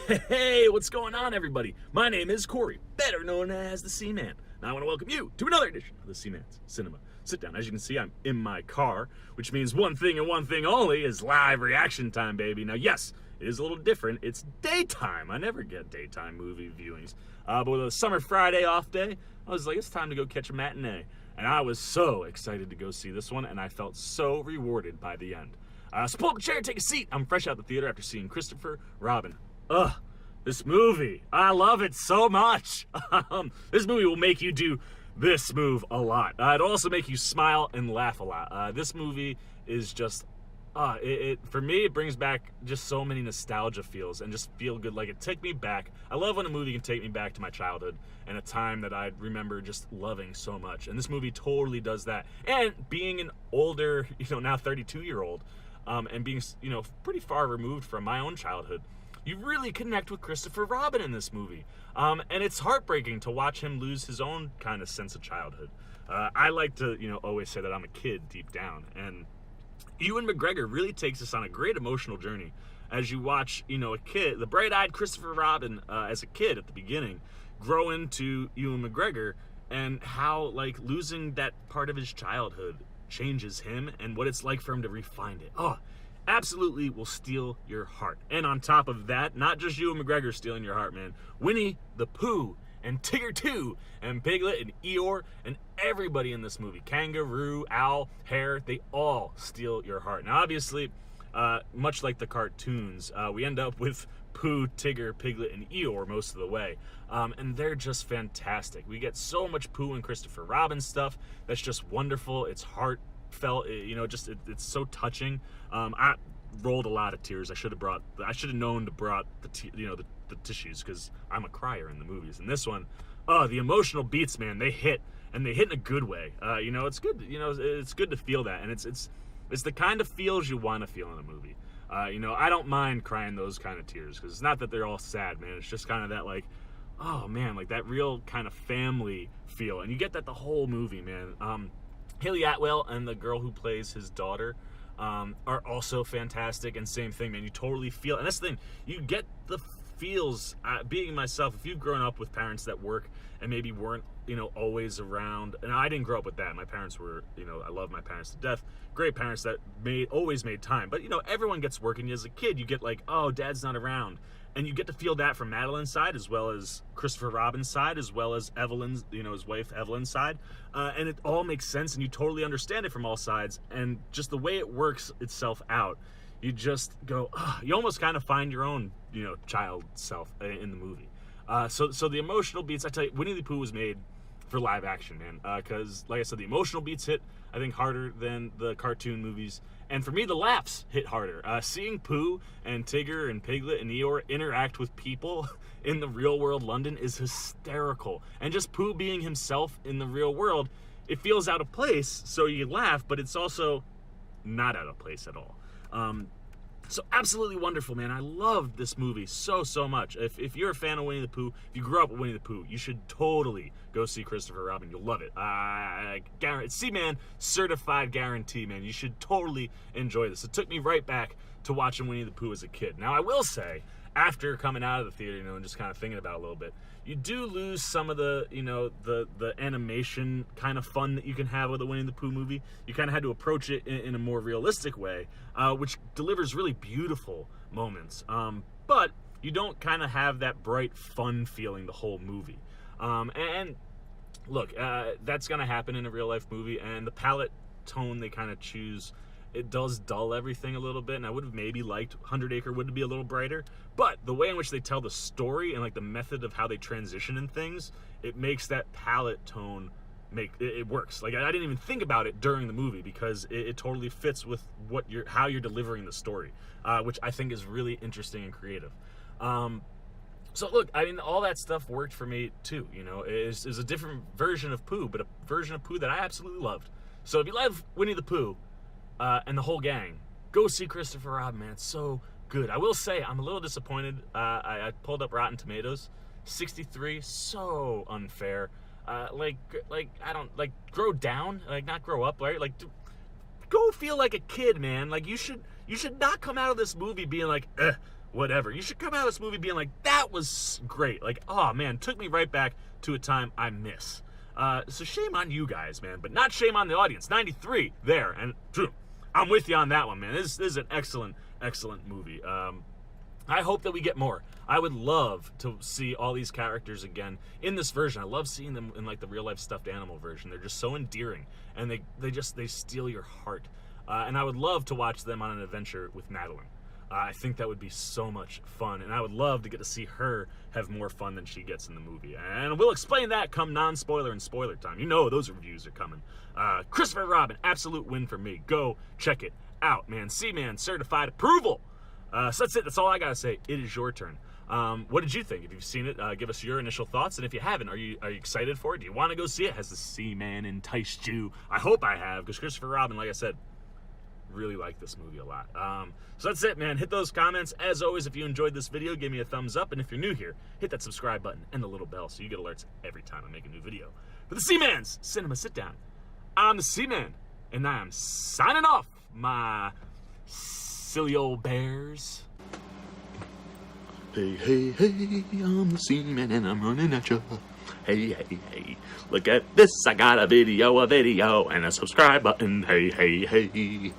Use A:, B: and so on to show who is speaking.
A: Hey, what's going on, everybody? My name is Corey, better known as the Seaman. Now I want to welcome you to another edition of the Seaman's Cinema Sit Down. As you can see, I'm in my car, which means one thing and one thing only is live reaction time, baby. Now, yes, it is a little different. It's daytime. I never get daytime movie viewings. But with a summer Friday off day, I was like, it's time to go catch a matinee. And I was so excited to go see this one, and I felt so rewarded by the end. So pull up a chair, take a seat. I'm fresh out the theater after seeing Christopher Robin. Ugh, this movie. I love it so much. This movie will make you do this move a lot. It'll also make you smile and laugh a lot. This movie is just, for me, it brings back just so many nostalgia feels and just feel good. Like, it took me back. I love when a movie can take me back to my childhood and a time that I remember just loving so much. And this movie totally does that. And being an older, now 32-year-old, and being, pretty far removed from my own childhood, you really connect with Christopher Robin in this movie. And it's heartbreaking to watch him lose his own kind of sense of childhood. I like to, always say that I'm a kid deep down. And Ewan McGregor really takes us on a great emotional journey as you watch, a kid, the bright-eyed Christopher Robin as a kid at the beginning, grow into Ewan McGregor, and how, losing that part of his childhood changes him and what it's like for him to refine it. Absolutely will steal your heart. And on top of that, not just Ewan McGregor stealing your heart, man. Winnie the Pooh and Tigger too, and Piglet and Eeyore and everybody in this movie, Kangaroo, Owl, Hare, they all steal your heart. Now, obviously, much like the cartoons, we end up with Pooh, Tigger, Piglet, and Eeyore most of the way. And they're just fantastic. We get so much Pooh and Christopher Robin stuff that's just wonderful. It's heartfelt, it's so touching. I rolled a lot of tears. I should have known to brought the tissues, because I'm a crier in the movies. And this one, the emotional beats, man, they hit, and they hit in a good way. It's good. It's good to feel that, and it's the kind of feels you want to feel in a movie. I don't mind crying those kind of tears, because it's not that they're all sad, man. It's just kind of that, oh man, that real kind of family feel, and you get that the whole movie, man. Haley Atwell and the girl who plays his daughter are also fantastic, and same thing, man. You totally feel, and that's the thing, you get the feels. Being myself, if you've grown up with parents that work and maybe weren't, always around, and I didn't grow up with that. My parents were, I love my parents to death. Great parents that always made time. But, everyone gets work, and as a kid, you get oh, dad's not around. And you get to feel that from Madeline's side, as well as Christopher Robin's side, as well as Evelyn's, his wife Evelyn's side. And it all makes sense, and you totally understand it from all sides. And just the way it works itself out, you just go, you almost kind of find your own, child self in the movie. So the emotional beats, I tell you, Winnie the Pooh was made for live action, man. Because, like I said, the emotional beats hit, I think, harder than the cartoon movies. And for me, the laughs hit harder. Seeing Pooh and Tigger and Piglet and Eeyore interact with people in the real world London is hysterical. And just Pooh being himself in the real world, it feels out of place, so you laugh, but it's also not out of place at all. So absolutely wonderful, man. I loved this movie so much. If you're a fan of Winnie the Pooh, if you grew up with Winnie the Pooh, you should totally go see Christopher Robin. You'll love it. I guarantee, C-Man, certified guarantee, man. You should totally enjoy this. It took me right back to watching Winnie the Pooh as a kid. Now, I will say, after coming out of the theater, and just kind of thinking about it a little bit, you do lose some of the, the animation kind of fun that you can have with a Winnie the Pooh movie. You kind of had to approach it in a more realistic way, which delivers really beautiful moments. But you don't kind of have that bright, fun feeling the whole movie. And look, that's going to happen in a real-life movie, and the palette tone they kind of choose, it does dull everything a little bit, and I would have maybe liked 100 Acre would be a little brighter, but the way in which they tell the story and the method of how they transition in things, it makes that palette tone it works. I didn't even think about it during the movie, because it totally fits with how you're delivering the story, which I think is really interesting and creative. So look, all that stuff worked for me too. It's a different version of Pooh, but a version of Pooh that I absolutely loved. So if you love Winnie the Pooh, and the whole gang, go see Christopher Robin, man. It's so good. I will say, I'm a little disappointed. I pulled up Rotten Tomatoes, 63, so unfair. I don't, grow down, not grow up, right? Go feel like a kid, man. You should not come out of this movie being whatever. You should come out of this movie being like, that was great. Like, oh man, took me right back to a time I miss. So shame on you guys, man, but not shame on the audience. 93 there, and I'm with you on that one, man. This is an excellent movie. I hope that we get more. I would love to see all these characters again in this version. I love seeing them in like the real life stuffed animal version. They're just so endearing, and they steal your heart. And I would love to watch them on an adventure with Madeline. I think that would be so much fun, and I would love to get to see her have more fun than she gets in the movie. And we'll explain that come non-spoiler and spoiler time. You know those reviews are coming. Christopher Robin, absolute win for me. Go check it out, man. C-Man certified approval. So that's it. That's all I gotta say. It is your turn. What did you think? If you've seen it, give us your initial thoughts. And if you haven't, are you excited for it? Do you want to go see it? Has the C-Man enticed you? I hope I have, because Christopher Robin, like I said, really like this movie a lot. So that's it, man. Hit those comments. As always, if you enjoyed this video, give me a thumbs up. And if you're new here, hit that subscribe button and the little bell so you get alerts every time I make a new video. For the C-Man's Cinema Sit Down, I'm the C-Man, and I am signing off, my silly old bears.
B: Hey, hey, hey, I'm the C-Man and I'm running at you. Hey, hey, hey, look at this, I got a video, and a subscribe button. Hey, hey, hey.